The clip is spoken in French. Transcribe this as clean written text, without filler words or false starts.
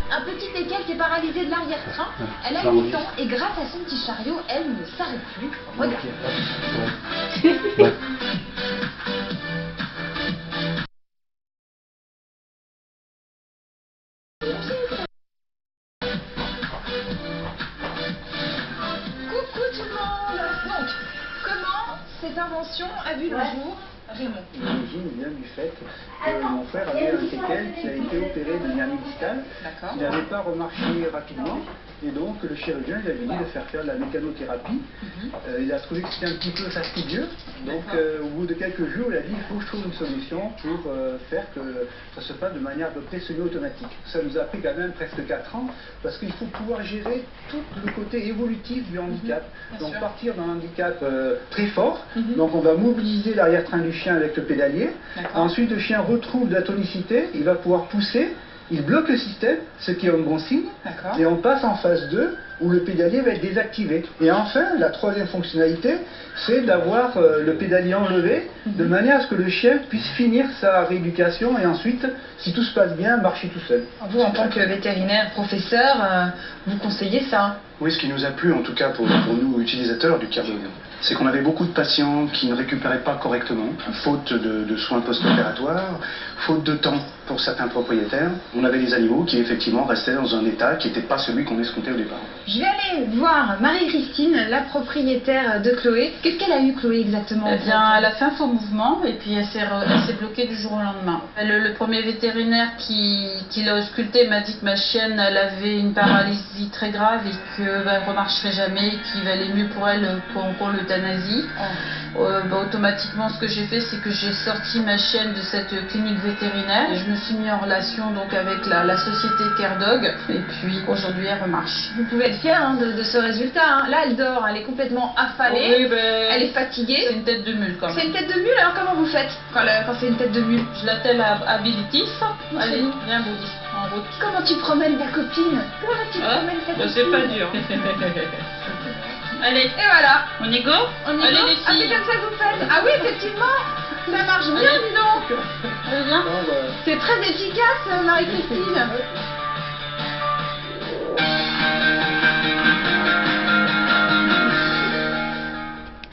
un petit teckel qui est paralysé de l'arrière-train. Elle a 8 ans et grâce à son petit chariot, elle ne s'arrête plus. Regarde. Ouais. Coucou tout le monde. Donc, comment cette invention a vu le jour, Raymond? L'origine vient du fait que mon frère avait un teckel qui a été opéré de hernie discale. Il n'avait pas remarché rapidement et donc le chirurgien il a dit de faire de la mécanothérapie. Il a trouvé que c'était un petit peu fastidieux. Donc au bout de quelques jours, il a dit il faut que je trouve une solution pour faire que ça se fasse de manière à peu près semi-automatique. Ça nous a pris quand même presque 4 ans parce qu'il faut pouvoir gérer tout le côté évolutif du handicap. Donc partir d'un handicap très fort. Donc on va mobiliser l'arrière-train du chien avec le pédalier. Ensuite le chien retrouve de la tonicité, il va pouvoir pousser, il bloque le système, ce qui est un bon signe. Et on passe en phase 2 où le pédalier va être désactivé. Et enfin, la troisième fonctionnalité, c'est d'avoir le pédalier enlevé de manière à ce que le chien puisse finir sa rééducation et ensuite, si tout se passe bien, marcher tout seul. Vous, en tant que vétérinaire, professeur, vous conseillez ça? Oui, ce qui nous a plu, en tout cas pour nous utilisateurs du CareDog, c'est qu'on avait beaucoup de patients qui ne récupéraient pas correctement, faute de soins post-opératoires, faute de temps pour certains propriétaires. On avait des animaux qui effectivement restaient dans un état qui n'était pas celui qu'on escomptait au départ. Je vais aller voir Marie-Christine, la propriétaire de Chloé. Qu'est-ce qu'elle a eu, Chloé, exactement? Eh bien, elle a fait un faux mouvement et puis elle s'est bloquée du jour au lendemain. Le premier vétérinaire qui l'a auscultée m'a dit que ma chienne elle avait une paralysie très grave et qu'elle ne remarcherait jamais, qu'il valait mieux pour elle qu'on l'euthanasie. Automatiquement, ce que j'ai fait, c'est que j'ai sorti ma chienne de cette clinique vétérinaire et je me suis mis en relation donc avec la société CareDog et puis aujourd'hui elle remarche. Vous pouvez être fier de ce résultat. Hein. Là, elle dort, elle est complètement affalée, Oui, elle est fatiguée. C'est une tête de mule quand même. C'est une tête de mule, alors comment vous faites quand c'est une tête de mule? Je l'attelle à Bilitis. Allez, viens Boudi, en route. Comment tu promènes ta copine? Comment tu promènes ta copine? C'est pas dur. Allez, et voilà. On y go? Allez les Ah, c'est filles. comme ça que vous faites? Ah oui, effectivement, ça marche bien, dis donc. Allez, viens. C'est très efficace, Marie-Christine.